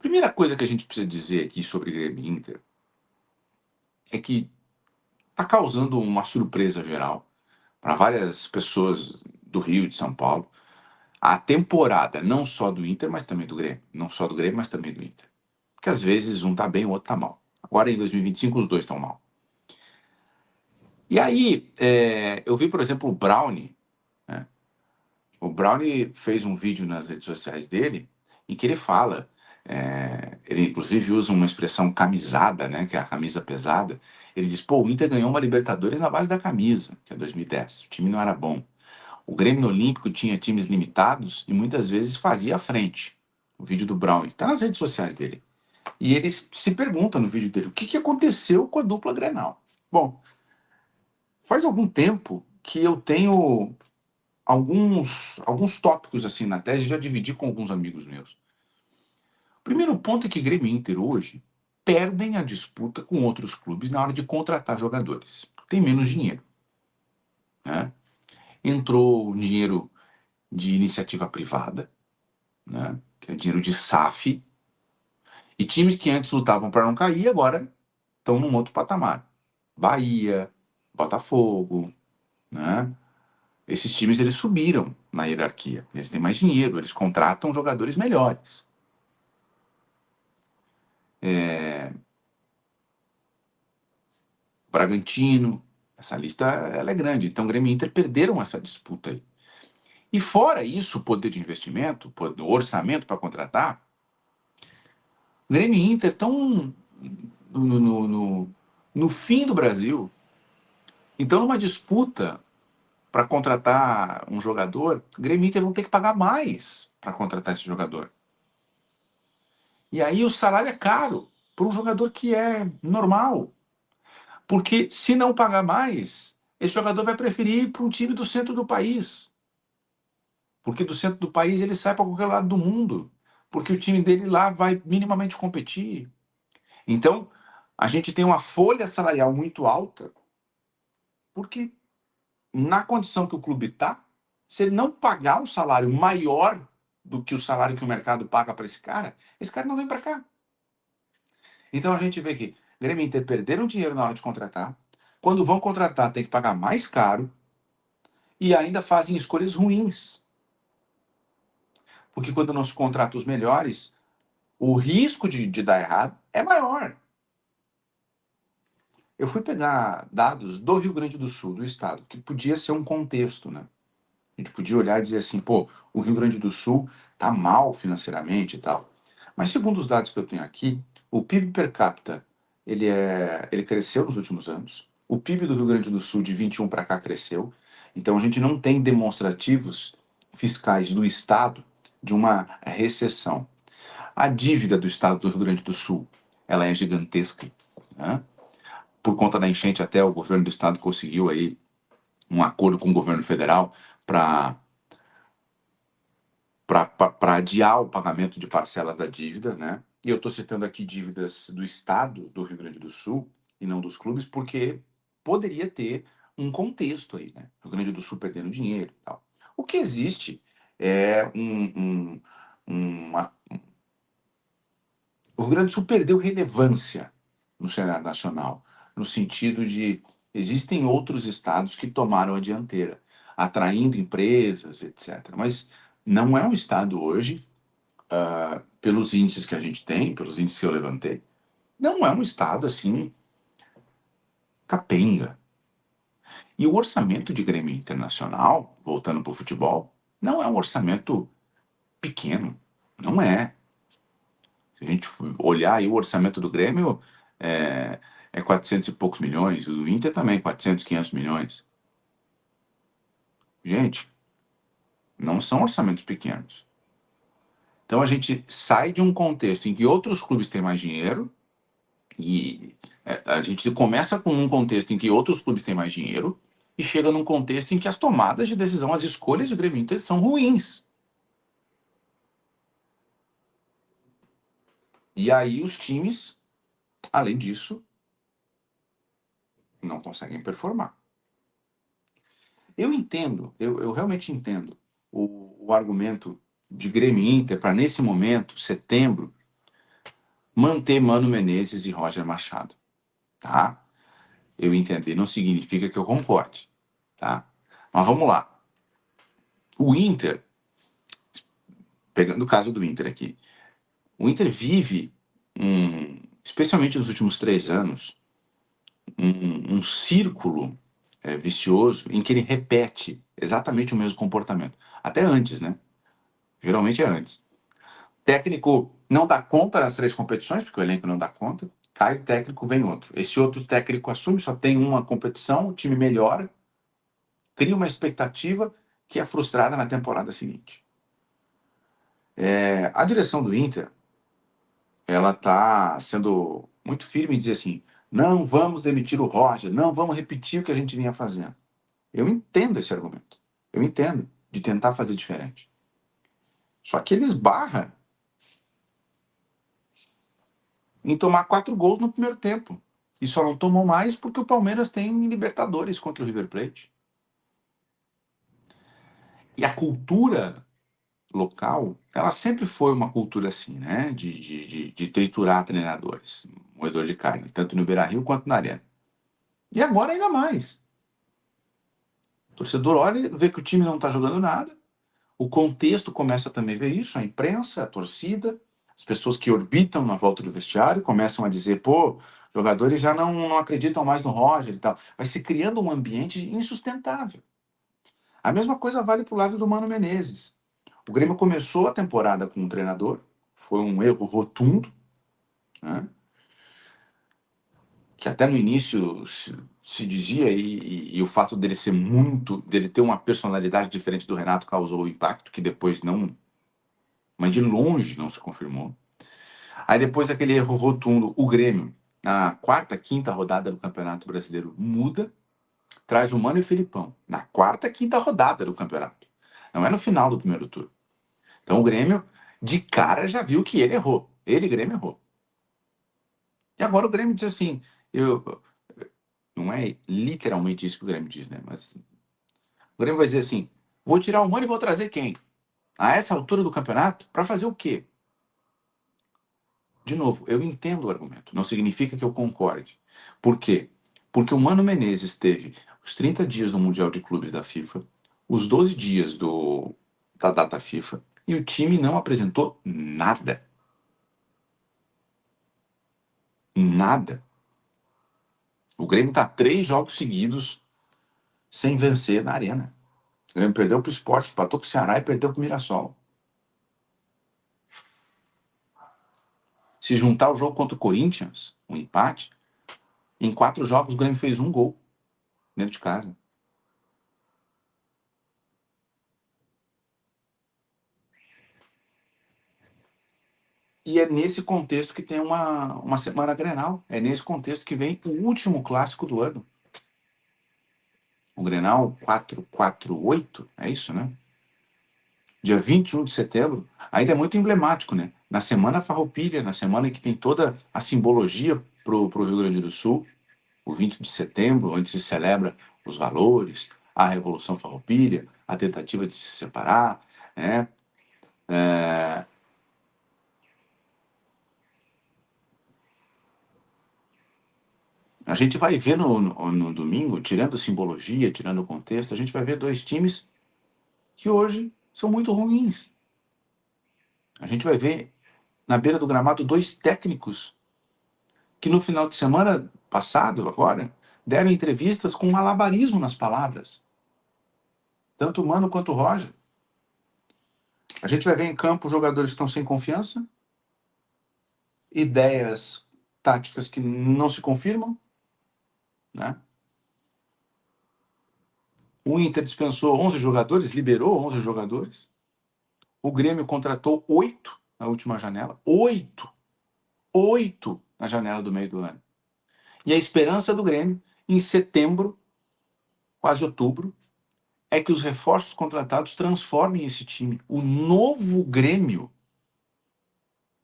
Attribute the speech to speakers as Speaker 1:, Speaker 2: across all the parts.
Speaker 1: Primeira coisa que a gente precisa dizer aqui sobre Grêmio e Inter é que está causando uma surpresa geral para várias pessoas do Rio e de São Paulo. A temporada, não só do Inter, mas também do Grêmio. Não só do Grêmio, mas também do Inter. Porque às vezes um tá bem, o outro tá mal. Agora em 2025 os dois estão mal. E aí, eu vi, por exemplo, o Brownie, né? O Brownie fez um vídeo nas redes sociais dele em que ele fala, ele inclusive usa uma expressão camisada, né, que é a camisa pesada. Ele diz, pô, o Inter ganhou uma Libertadores na base da camisa, que é 2010. O time não era bom. O Grêmio Olímpico tinha times limitados e muitas vezes fazia a frente. O vídeo do Brownie está nas redes sociais dele. E ele se pergunta no vídeo dele, o que aconteceu com a dupla Grenal? Bom, faz algum tempo que eu tenho alguns tópicos assim na tese, já dividi com alguns amigos meus. O primeiro ponto é que Grêmio e Inter hoje perdem a disputa com outros clubes na hora de contratar jogadores. Tem menos dinheiro, né? Entrou dinheiro de iniciativa privada, né? Que é dinheiro de SAF, e times que antes lutavam para não cair agora estão num outro patamar. Bahia, Botafogo, né? Esses times eles subiram na hierarquia. Eles têm mais dinheiro, eles contratam jogadores melhores. Bragantino, essa lista ela é grande. Então Grêmio e Inter perderam essa disputa aí. E fora isso, o poder de investimento, o orçamento para contratar, Grêmio e Inter estão no fim do Brasil. Então, numa disputa para contratar um jogador, Grêmio e Inter vão ter que pagar mais para contratar esse jogador. E aí o salário é caro para um jogador que é normal. Porque se não pagar mais, esse jogador vai preferir ir para um time do centro do país. Porque do centro do país ele sai para qualquer lado do mundo. Porque o time dele lá vai minimamente competir. Então, a gente tem uma folha salarial muito alta, porque na condição que o clube está, se ele não pagar um salário maior do que o salário que o mercado paga para esse cara não vem para cá. Então a gente vê que Grêmio e Inter perderam dinheiro na hora de contratar. Quando vão contratar, tem que pagar mais caro e ainda fazem escolhas ruins. Porque quando não se contrata os melhores, o risco de dar errado é maior. Eu fui pegar dados do Rio Grande do Sul, do estado, que podia ser um contexto, né? A gente podia olhar e dizer assim, pô, o Rio Grande do Sul tá mal financeiramente e tal. Mas segundo os dados que eu tenho aqui, o PIB per capita, ele cresceu nos últimos anos. O PIB do Rio Grande do Sul de 21 para cá cresceu. Então a gente não tem demonstrativos fiscais do estado de uma recessão. A dívida do estado do Rio Grande do Sul, ela é gigantesca, né? Por conta da enchente, até o governo do estado conseguiu aí um acordo com o governo federal para adiar o pagamento de parcelas da dívida, né? E eu estou citando aqui dívidas do estado do Rio Grande do Sul e não dos clubes, porque poderia ter um contexto aí, né? Rio Grande do Sul perdendo dinheiro e tal. O que existe é uma... O Rio Grande do Sul perdeu relevância no cenário nacional, no sentido de existem outros estados que tomaram a dianteira, atraindo empresas, etc. Mas não é um estado hoje, pelos índices que a gente tem, pelos índices que eu levantei, não é um estado assim capenga. E o orçamento de Grêmio Internacional, voltando para o futebol, não é um orçamento pequeno, não é. Se a gente olhar aí o orçamento do Grêmio, é, é 400 e poucos milhões, o do Inter também, 400, 500 milhões. Gente, não são orçamentos pequenos. Então a gente sai de um contexto em que outros clubes têm mais dinheiro, e a gente começa com um contexto em que outros clubes têm mais dinheiro, e chega num contexto em que as tomadas de decisão, as escolhas de Grêmio Inter são ruins. E aí os times, além disso, não conseguem performar. Eu entendo, eu realmente entendo o argumento de Grêmio e Inter para, nesse momento, setembro, manter Mano Menezes e Roger Machado, tá? Eu entender não significa que eu concorde, tá? Mas vamos lá. O Inter, pegando o caso do Inter aqui, o Inter vive, especialmente nos últimos 3 anos, um círculo vicioso em que ele repete exatamente o mesmo comportamento. Até antes, né? Geralmente é antes. Técnico não dá conta nas 3 competições, porque o elenco não dá conta, cai o técnico, vem outro. Esse outro técnico assume, só tem uma competição, o time melhora, cria uma expectativa que é frustrada na temporada seguinte. A direção do Inter, ela está sendo muito firme em dizer assim, não vamos demitir o Roger, não vamos repetir o que a gente vinha fazendo. Eu entendo esse argumento. Eu entendo de tentar fazer diferente. Só que ele esbarra em tomar 4 gols no primeiro tempo. E só não tomou mais porque o Palmeiras tem Libertadores contra o River Plate. E a cultura local, ela sempre foi uma cultura assim, né? De triturar treinadores, moedor de carne, tanto no Beira-Rio quanto na Arena. E agora ainda mais. O torcedor olha, vê que o time não está jogando nada, o contexto começa também a ver isso, a imprensa, a torcida, as pessoas que orbitam na volta do vestiário começam a dizer, pô, jogadores já não acreditam mais no Roger e tal. Vai se criando um ambiente insustentável. A mesma coisa vale para o lado do Mano Menezes. O Grêmio começou a temporada com um treinador, foi um erro rotundo, né? Que até no início se dizia, e o fato dele ser dele ter uma personalidade diferente do Renato causou o impacto, que depois não, mas de longe não se confirmou. Aí depois daquele erro rotundo, o Grêmio, na quarta, quinta rodada do Campeonato Brasileiro, muda, traz o Mano e o Felipão, na quarta, quinta rodada do campeonato. Não é no final do primeiro turno. Então o Grêmio, de cara, já viu que ele errou. Ele, Grêmio, errou. E agora o Grêmio diz assim, não é literalmente isso que o Grêmio diz, né? Mas o Grêmio vai dizer assim, vou tirar o Mano e vou trazer quem? A essa altura do campeonato? Para fazer o quê? De novo, eu entendo o argumento, não significa que eu concorde. Por quê? Porque o Mano Menezes teve os 30 dias do Mundial de Clubes da FIFA, os 12 dias da data FIFA, e o time não apresentou nada. Nada. O Grêmio está 3 jogos seguidos sem vencer na Arena. O Grêmio perdeu para o Sport, empatou com o Ceará e perdeu para o Mirassol. Se juntar o jogo contra o Corinthians, um empate, em 4 jogos o Grêmio fez 1 gol dentro de casa. E é nesse contexto que tem uma semana Grenal. É nesse contexto que vem o último clássico do ano. O Grenal 448, é isso, né? Dia 21 de setembro. Ainda é muito emblemático, né? Na Semana Farroupilha, na semana que tem toda a simbologia pro Rio Grande do Sul, o 20 de setembro, onde se celebra os valores, a Revolução Farroupilha, a tentativa de se separar, né? A gente vai ver no domingo, tirando simbologia, tirando contexto, a gente vai ver 2 times que hoje são muito ruins. A gente vai ver na beira do gramado 2 técnicos que no final de semana passado, agora, deram entrevistas com malabarismo nas palavras. Tanto o Mano quanto o Roger. A gente vai ver em campo jogadores que estão sem confiança, ideias táticas que não se confirmam, né? O Inter dispensou 11 jogadores, liberou 11 jogadores. O Grêmio contratou 8 na última janela. 8! 8 na janela do meio do ano. E a esperança do Grêmio, em setembro, quase outubro, é que os reforços contratados transformem esse time. O novo Grêmio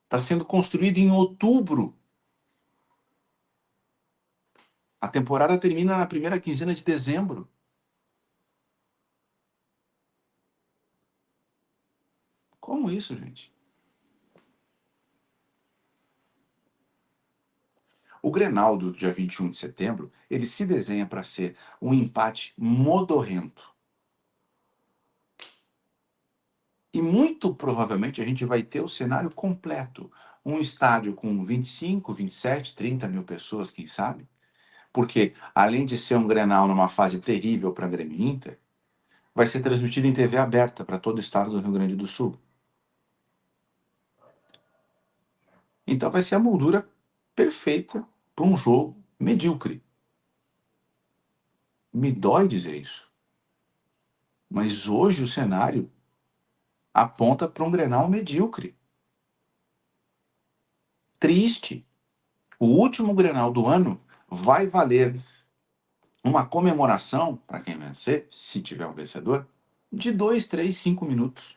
Speaker 1: está sendo construído em outubro. A temporada termina na primeira quinzena de dezembro. Como isso, gente? O Grenal do dia 21 de setembro, ele se desenha para ser um empate modorrento. E muito provavelmente a gente vai ter o cenário completo. Um estádio com 25, 27, 30 mil pessoas, quem sabe? Porque, além de ser um Grenal numa fase terrível para Grêmio e Inter, vai ser transmitido em TV aberta para todo o estado do Rio Grande do Sul. Então vai ser a moldura perfeita para um jogo medíocre. Me dói dizer isso. Mas hoje o cenário aponta para um Grenal medíocre. Triste. O último Grenal do ano vai valer uma comemoração para quem vencer, se tiver um vencedor, de 2, 3, 5 minutos.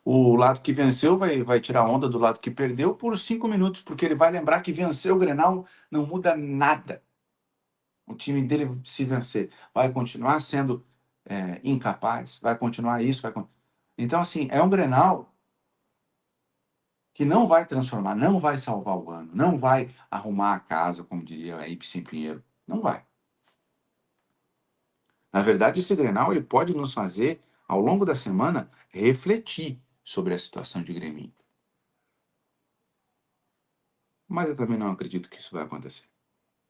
Speaker 1: O lado que venceu vai tirar onda do lado que perdeu por 5 minutos, porque ele vai lembrar que vencer o Grenal não muda nada. O time dele, se vencer, vai continuar sendo incapaz, vai continuar isso. Então, assim, é um Grenal que não vai transformar, não vai salvar o ano, não vai arrumar a casa, como diria a Ibsen Pinheiro. Não vai. Na verdade, esse Grenal ele pode nos fazer, ao longo da semana, refletir sobre a situação de Grêmio. Mas eu também não acredito que isso vai acontecer.